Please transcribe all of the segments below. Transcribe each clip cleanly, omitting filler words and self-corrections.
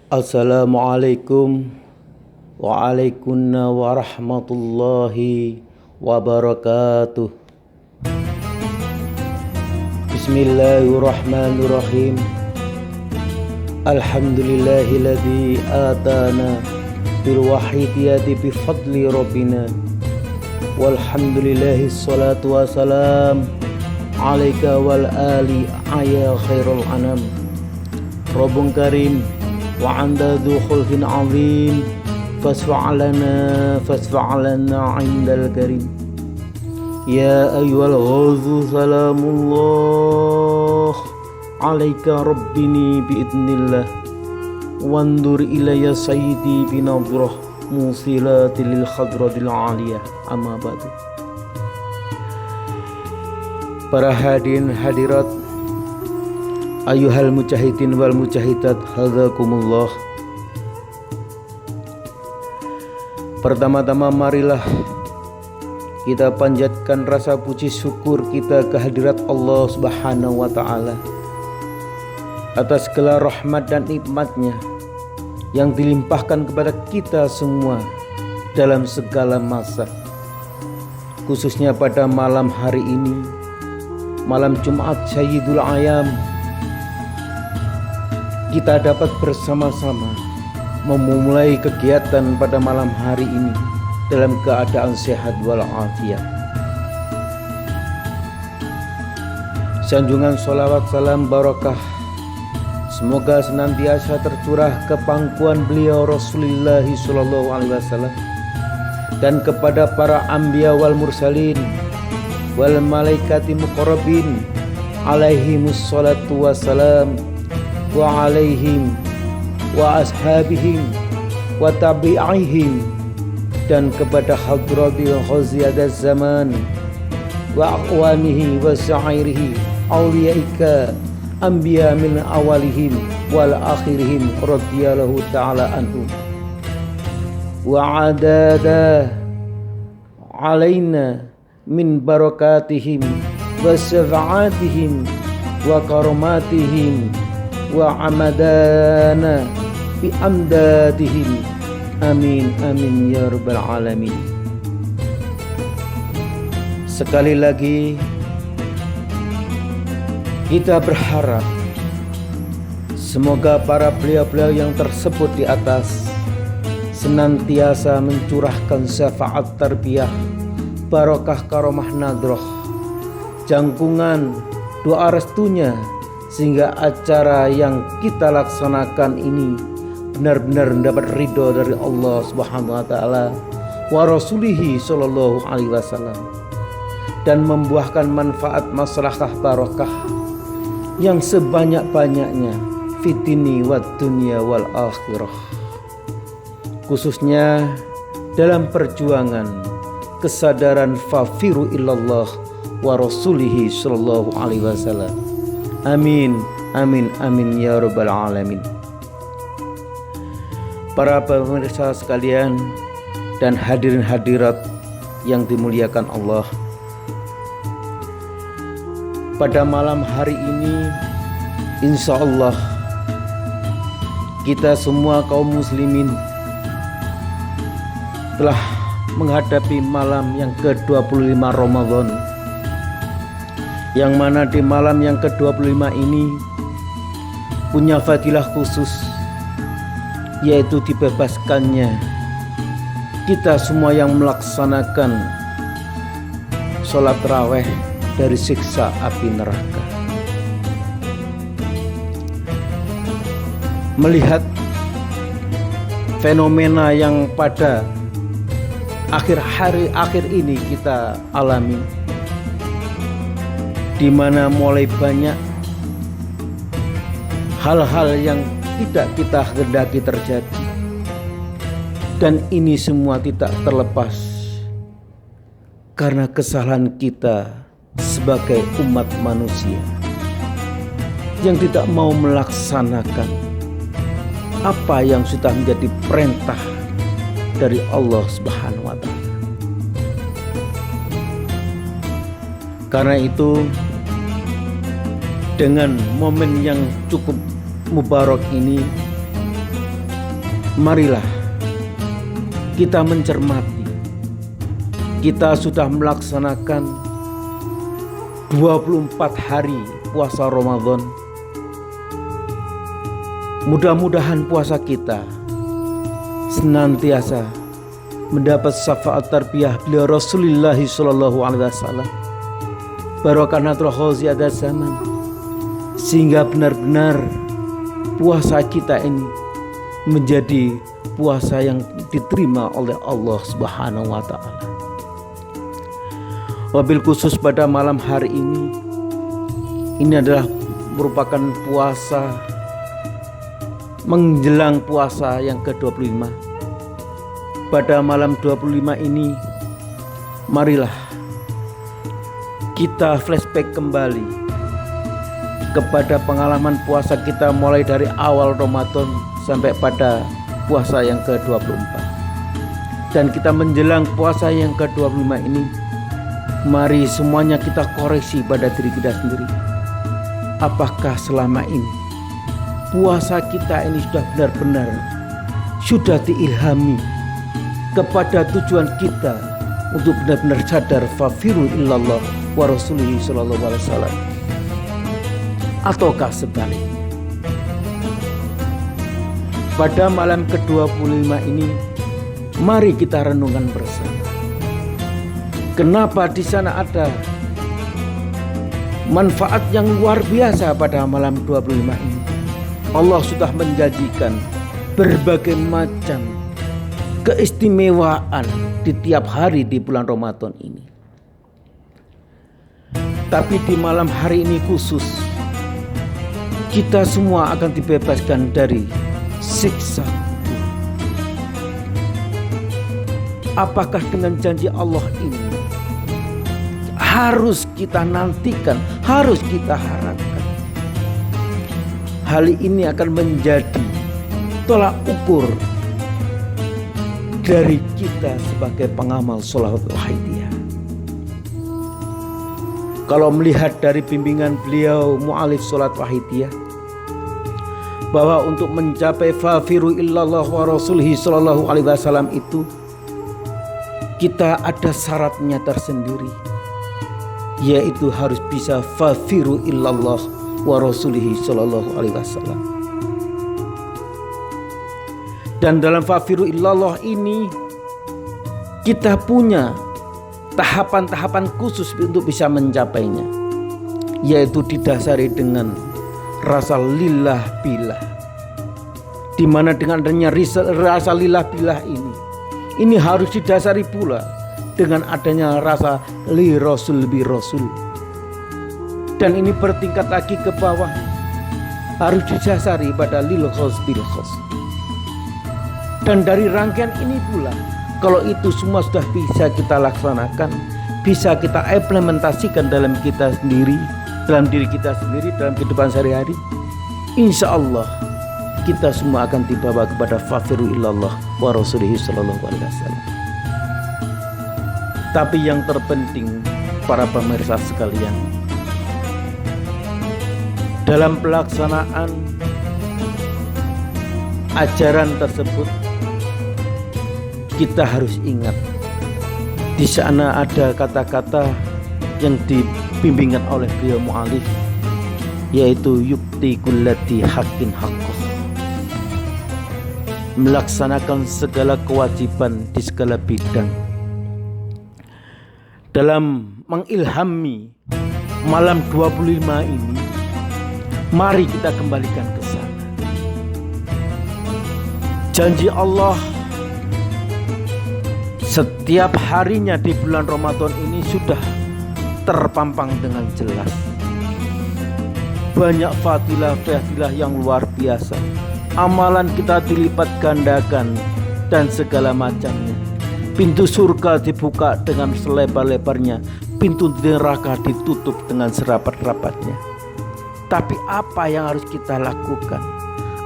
Assalamualaikum warahmatullahi wabarakatuh. Bismillahirrahmanirrahim. Alhamdulillahilladzi atana bil wahidiyati bi fadli rabbina. Walhamdulillahi salatu wassalam alaika wal ali ya khairul anam. Rabbun karim wa anda dhu khulqin azim fasfa'lana indal karim. Ya ayyuhal ghazu salamullah alaika rabbini biidnillah wandur ilayya sayyidi binadrah musilati lil khadratil aliyah. Amma ba'du. Para hadirin hadirat, ayyuhal mujahidin wal mujahidat, hadzakumullah. Pertama-tama marilah kita panjatkan rasa puji syukur kita kehadirat Allah Subhanahu wa ta'ala atas segala rahmat dan nikmatnya yang dilimpahkan kepada kita semua dalam segala masa, khususnya pada malam hari ini, malam Jumat Sayyidul Ayam. Kita dapat bersama-sama memulai kegiatan pada malam hari ini dalam keadaan sehat walafiat. Sanjungan sholawat salam barakah semoga senantiasa tercurah ke pangkuan beliau Rasulullah sallallahu alaihi wasallam dan kepada para anbiya wal mursalin wal malaikati muqarrabin alaihimus salatu wassalam wa alaihim wa ashabihim wa tabi'ihim, dan kepada hadratil ghaziyatul zaman wa aqwanihi wa sa'irihi awliyaika anbiya min awalihim wal akhirihim radhiyallahu ta'ala anhum wa adada alaina min barakatihim wa syafa'atihim wa karamatihim wa amadana bi amdadihim. Amin amin ya rabbal alamin. Sekali lagi kita berharap semoga para beliau-beliau yang tersebut di atas senantiasa mencurahkan syafaat tarbiyah, barakah karomah nadroh, jangkungan doa restunya, sehingga acara yang kita laksanakan ini benar-benar mendapat ridho dari Allah Subhanahu wa ta'ala wa rasulihi sallallahu alaihi wasallam, dan membuahkan manfaat maslahah barakah yang sebanyak-banyaknya fid dini wad dunya wal akhirah, khususnya dalam perjuangan kesadaran fafiru illallah wa rasulihi sallallahu alaihi wasallam. Amin amin amin ya rabbal alamin. Para pemirsa sekalian dan hadirin hadirat yang dimuliakan Allah, pada malam hari ini insya Allah kita semua kaum muslimin telah menghadapi malam yang ke-25 Ramadan, yang mana di malam yang ke-25 ini punya fadilah khusus, yaitu dibebaskannya kita semua yang melaksanakan sholat tarawih dari siksa api neraka. Melihat fenomena yang pada akhir ini kita alami, di mana mulai banyak hal-hal yang tidak kita hendaki terjadi, dan ini semua tidak terlepas karena kesalahan kita sebagai umat manusia yang tidak mau melaksanakan apa yang sudah menjadi perintah dari Allah Subhanahu wa ta'ala. Karena itu, dengan momen yang cukup mubarak ini, Marilah kita mencermati. Kita sudah melaksanakan 24 hari puasa Ramadan. Mudah-mudahan puasa kita senantiasa mendapat syafaat tarbiyah beliau Rasulullah sallallahu alaihi wasallam. Barokah nadrahu ziyadah zaman, sehingga benar-benar puasa kita ini menjadi puasa yang diterima oleh Allah Subhanahu wa taala. Wabil khusus pada malam hari ini adalah merupakan puasa menjelang puasa yang ke-25. Pada malam 25 ini, marilah kita flashback kembali kepada pengalaman puasa kita mulai dari awal Ramadan sampai pada puasa yang ke-24. Dan kita menjelang puasa yang ke-25 ini, mari semuanya kita koreksi pada diri kita sendiri. Apakah selama ini puasa kita ini sudah benar-benar sudah diilhami kepada tujuan kita untuk benar-benar sadar fafiru illallah wa rasulihi sallallahu alaihi wasallam, ataukah sebaliknya? Pada malam ke-25 ini, mari kita renungkan bersama. Kenapa di sana ada manfaat yang luar biasa pada malam 25 ini? Allah sudah menjanjikan berbagai macam keistimewaan di tiap hari di bulan Ramadan ini. Tapi di malam hari ini khusus, kita semua akan dibebaskan dari siksa. Apakah dengan janji Allah ini harus kita nantikan, harus kita harapkan? Hal ini akan menjadi tolak ukur dari kita sebagai pengamal sholatul haidiyah. Kalau melihat dari bimbingan beliau mu'alif sholat wahidiyah, bahwa untuk mencapai fafiru illallah wa rasulihi sallallahu alaihi wasallam itu kita ada syaratnya tersendiri, yaitu harus bisa fafiru illallah wa rasulihi sallallahu alaihi wasallam. Dan dalam fafiru illallah ini kita punya tahapan-tahapan khusus untuk bisa mencapainya, yaitu didasari dengan rasa lillah billah, di mana dengan adanya rasa lillah billah ini harus didasari pula dengan adanya rasa li rasul bi rasul, dan ini bertingkat lagi ke bawah, harus didasari pada lil khos bil khos. Dan dari rangkaian ini pula, kalau itu semua sudah bisa kita laksanakan, bisa kita implementasikan dalam kita sendiri, dalam diri kita sendiri, dalam kehidupan sehari-hari, insya Allah kita semua akan dibawa kepada fafiru illallah wa rasulihi sallallahu alaihi wasallam. Tapi yang terpenting, para pemirsa sekalian, dalam pelaksanaan ajaran tersebut, kita harus ingat di sana ada kata-kata yang dibimbingkan oleh beliau mu'alif, yaitu yukti kullati haqqin haqqah, melaksanakan segala kewajiban di segala bidang. Dalam mengilhami malam 25 ini, mari kita kembalikan ke sana. Janji Allah setiap harinya di bulan Ramadan ini sudah terpampang dengan jelas. Banyak fadilah-fadilah yang luar biasa. Amalan kita dilipat gandakan dan segala macamnya. Pintu surga dibuka dengan selebar-lebarnya, pintu neraka ditutup dengan serapat-rapatnya. Tapi apa yang harus kita lakukan?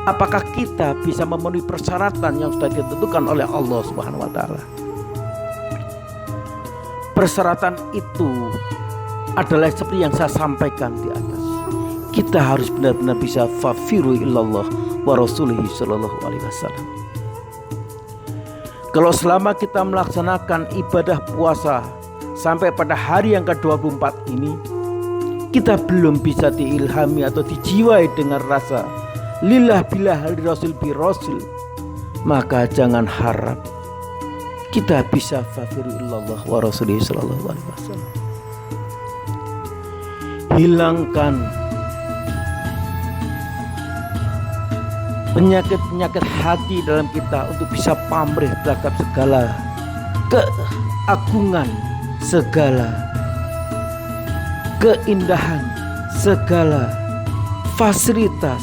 Apakah kita bisa memenuhi persyaratan yang sudah ditentukan oleh Allah Subhanahu wa taala? Persyaratan itu adalah seperti yang saya sampaikan di atas. Kita harus benar-benar bisa fafiru illallah wa rasulihi sallallahu alaihi wasallam. Kalau selama kita melaksanakan ibadah puasa sampai pada hari yang ke-24 ini, kita belum bisa diilhami atau dijiwai dengan rasa lillah billah li rasul bi rasul, maka jangan harap kita bisa fafiru illallah wa rasulihi sallallahu alaihi wasallam. Hilangkan penyakit-penyakit hati dalam kita untuk bisa pamrih terhadap segala keagungan, segala keindahan, segala fasilitas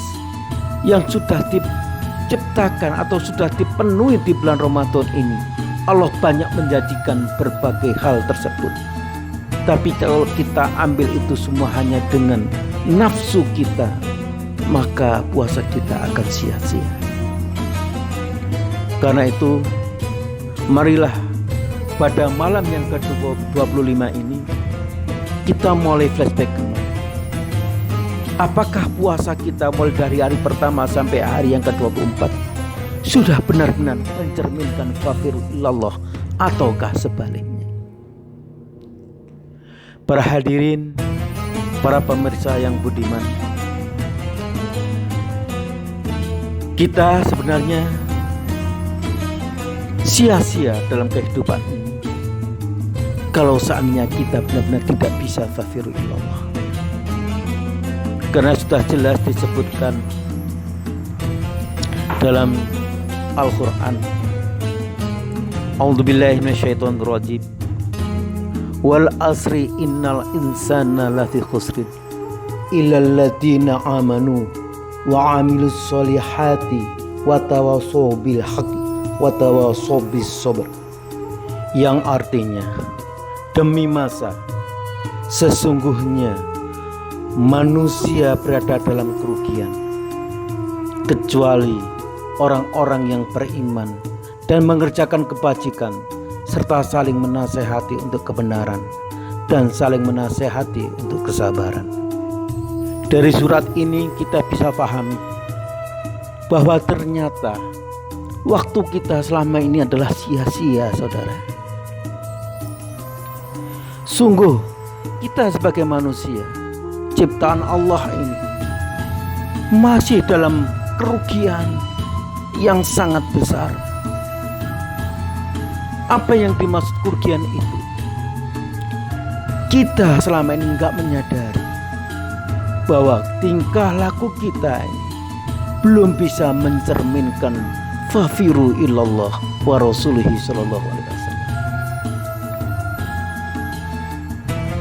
yang sudah diciptakan atau sudah dipenuhi di bulan Ramadan ini. Allah banyak menjanjikan berbagai hal tersebut. Tapi kalau kita ambil itu semua hanya dengan nafsu kita, maka puasa kita akan sia-sia. Karena itu, marilah pada malam yang ke-25 ini kita mulai flashback kembali. Apakah puasa kita mulai dari hari pertama sampai hari yang ke-24 sudah benar-benar mencerminkan fafiru ilallah ataukah sebaliknya? Para hadirin, para pemirsa yang budiman, kita sebenarnya sia-sia dalam kehidupan ini kalau seandainya kita benar-benar tidak bisa fafiru ilallah. Karena sudah jelas disebutkan dalam Al-Quran, A'udzubillahi minasyaitonirrajim, wal asri innal insana lafi khusrin illal ladzina amanu wa amilus solihati wa tawassaw bil haqqi wa tawassaw bis sabr, yang artinya demi masa sesungguhnya manusia berada dalam kerugian kecuali orang-orang yang beriman dan mengerjakan kebajikan serta saling menasehati untuk kebenaran dan saling menasehati untuk kesabaran. Dari surat ini kita bisa pahami bahwa ternyata waktu kita selama ini adalah sia-sia, saudara. Sungguh kita sebagai manusia ciptaan Allah ini masih dalam kerugian yang sangat besar. Apa yang dimaksud kerugian itu? Kita selama ini enggak menyadari bahwa tingkah laku kita ini belum bisa mencerminkan fafiru ilallah wa rasulihi sallallahu alaihi wasallam.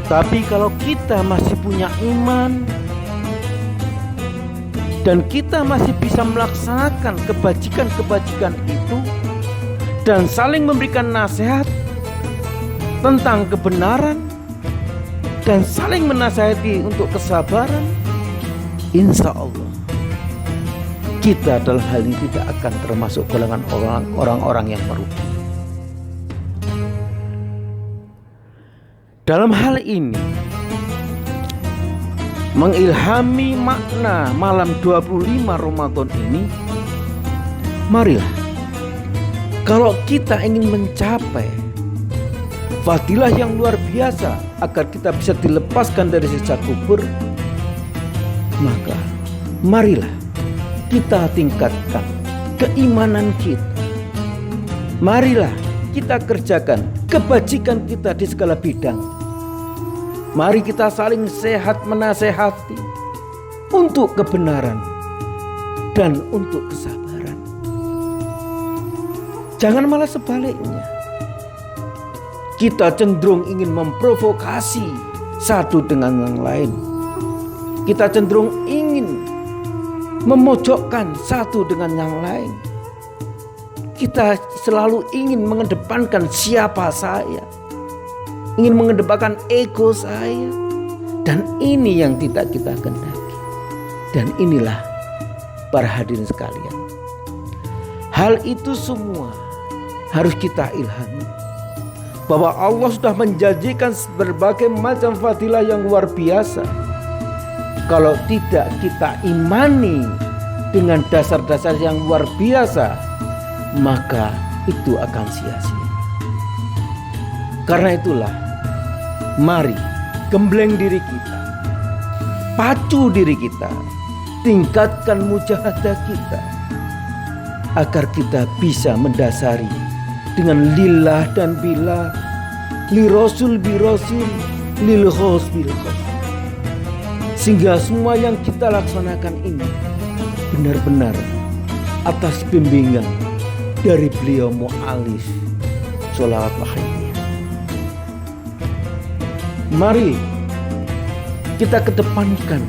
Tapi kalau kita masih punya iman dan kita masih bisa melaksanakan kebajikan-kebajikan itu dan saling memberikan nasihat tentang kebenaran dan saling menasihati untuk kesabaran, insya Allah kita dalam hal ini tidak akan termasuk golongan orang-orang yang merugi. Dalam hal ini mengilhami makna malam 25 Ramadan ini, marilah kalau kita ingin mencapai fadilah yang luar biasa agar kita bisa dilepaskan dari siksa kubur, maka marilah kita tingkatkan keimanan kita. Marilah kita kerjakan kebajikan kita di segala bidang. Mari kita saling sehat menasehati untuk kebenaran dan untuk kesabaran. Jangan malah sebaliknya, kita cenderung ingin memprovokasi satu dengan yang lain. Kita cenderung ingin memojokkan satu dengan yang lain. Kita selalu ingin mengedepankan siapa saya, ingin mengedepankan ego saya, dan ini yang tidak kita kehendaki. Dan inilah para hadirin sekalian, hal itu semua harus kita ilhami bahwa Allah sudah menjanjikan berbagai macam fadilah yang luar biasa. Kalau tidak kita imani dengan dasar-dasar yang luar biasa, maka itu akan sia-sia. Karena itulah, mari gembleng diri kita, pacu diri kita, tingkatkan mujahadah kita, agar kita bisa mendasari dengan lillah dan billah, li rasul bi rasul, lil khos bil khos. Sehingga semua yang kita laksanakan ini benar-benar atas bimbingan dari beliau mu'alif sholawat wahyidiyah. Mari kita kedepankan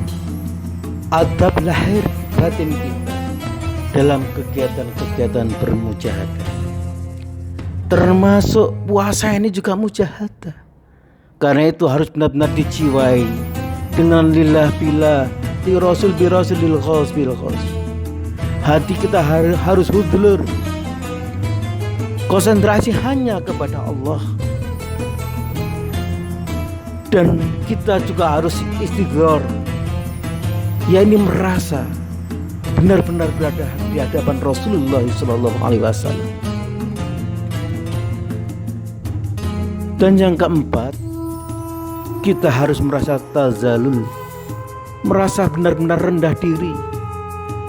adab lahir batin kita dalam kegiatan-kegiatan bermujahadah. Termasuk puasa ini juga mujahadah. Karena itu harus benar-benar dijiwai dengan lillah billah, li rasul bi rasul, lil khos bil khos. Hati kita harus hudlur, konsentrasi hanya kepada Allah. Dan kita juga harus istighfar, yakni merasa benar-benar berada di hadapan Rasulullah SAW. Dan yang keempat, kita harus merasa tazalul, merasa benar-benar rendah diri,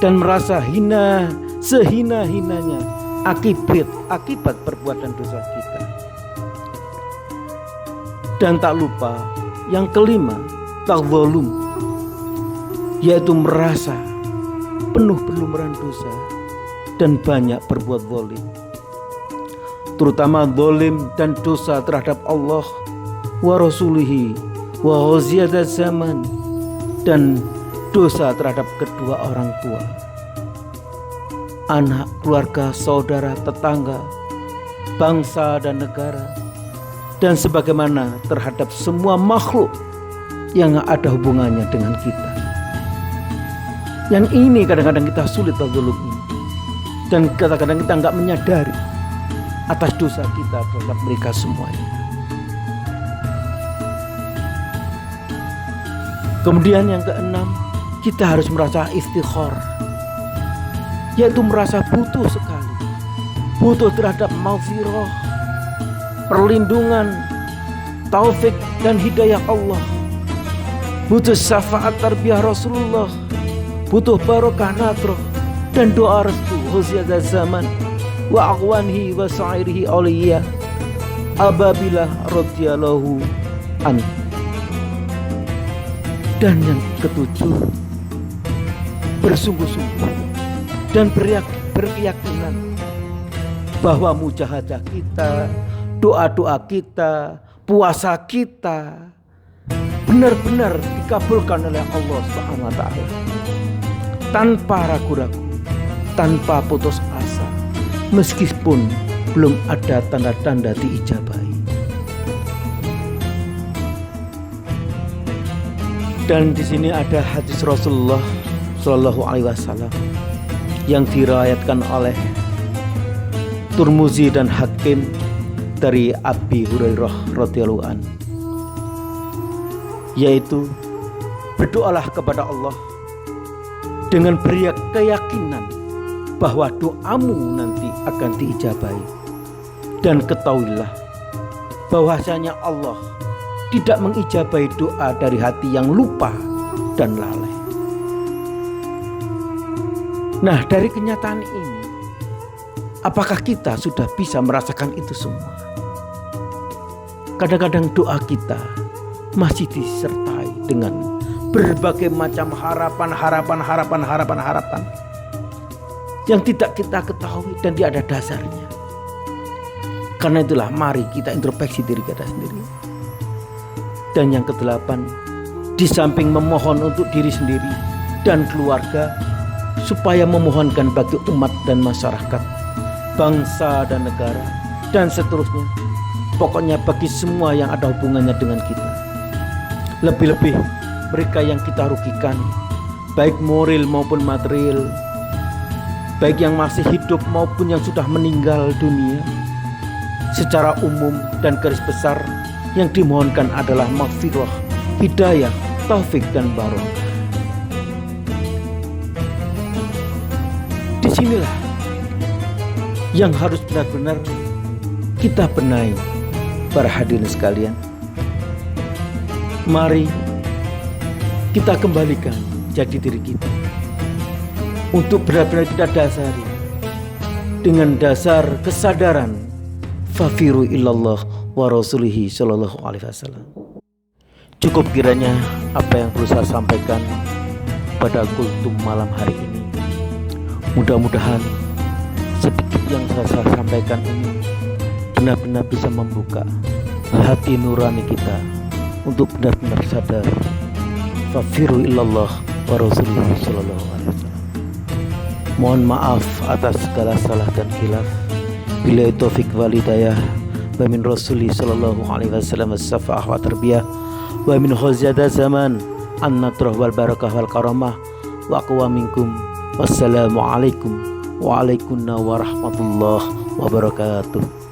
dan merasa hina sehina-hinanya akibat perbuatan dosa kita. Dan tak lupa yang kelima, tadzalum, yaitu merasa penuh pelumuran dosa dan banyak berbuat zalim, terutama zalim dan dosa terhadap Allah wa rasulihi wa ghaziyadat zaman, dan dosa terhadap kedua orang tua, anak, keluarga, saudara, tetangga, bangsa dan negara, dan sebagaimana terhadap semua makhluk yang ada hubungannya dengan kita. Yang ini kadang-kadang kita sulit tadzalumnya, dan kadang-kadang kita enggak menyadari atas dosa kita terhadap mereka semuanya. Kemudian yang keenam, kita harus merasa istighfar, yaitu merasa butuh sekali, butuh terhadap maghfirah, perlindungan, taufik dan hidayah Allah, butuh syafaat tarbiyah Rasulullah, butuh barokah nadroh dan doa restu ghaziyadat zaman wa aqwanhi wa sa'irihi awliya ababillah radhiyallahu anhu. Dan yang ketujuh, bersungguh-sungguh dan berkeyakinan bahwa mujahadah kita, doa-doa kita, puasa kita benar-benar dikabulkan oleh Allah Subhanahu wa taala, tanpa ragu-ragu, tanpa putus asa, meskipun belum ada tanda-tanda diijabahi. Dan di sini ada hadis Rasulullah Shallallahu Alaihi Wasallam yang diriwayatkan oleh Tirmidzi dan Hakim dari Abi Hurairah radhiyallahu an, yaitu berdoalah kepada Allah dengan berkeyakinan bahwa doamu nanti akan diijabahi, dan ketahuilah bahwasanya Allah tidak mengijabahi doa dari hati yang lupa dan lalai. Nah, dari kenyataan ini, apakah kita sudah bisa merasakan itu semua? Kadang-kadang doa kita masih disertai dengan berbagai macam harapan yang tidak kita ketahui dan tidak ada dasarnya. Karena itulah mari kita introspeksi diri kita sendiri. Dan yang kedelapan, di samping memohon untuk diri sendiri dan keluarga, supaya memohonkan bagi umat dan masyarakat, bangsa dan negara, dan seterusnya, pokoknya bagi semua yang ada hubungannya dengan kita. Lebih-lebih mereka yang kita rugikan, baik moral maupun material, baik yang masih hidup maupun yang sudah meninggal dunia. Secara umum dan garis besar, yang dimohonkan adalah maghfirah, hidayah, taufik dan barokah. Disinilah yang harus benar-benar kita benahi. Para hadirin sekalian, mari kita kembalikan jati diri kita untuk benar-benar kita dasari dengan dasar kesadaran fafiru illallah wa rasulihi sallallahu alaihi wasallam. Cukup kiranya apa yang perlu saya sampaikan pada kultum malam hari ini. Mudah-mudahan sedikit yang saya sampaikan ini benar-benar bisa membuka hati nurani kita untuk benar-benar sadar fafiru illallah wa rasulihi sallallahu alaihi wasallam. Mohon maaf atas segala salah dan khilaf. Bila taufik wal hidayah wa min rasuli sallallahu alaihi wasallam as-safah wa tarbiyah wa min khazada zaman an-nadrah wal barakah wal karamah wa aqwa minkum. Wassalamu alaikum wa alaikumussalam warahmatullahi wabarakatuh.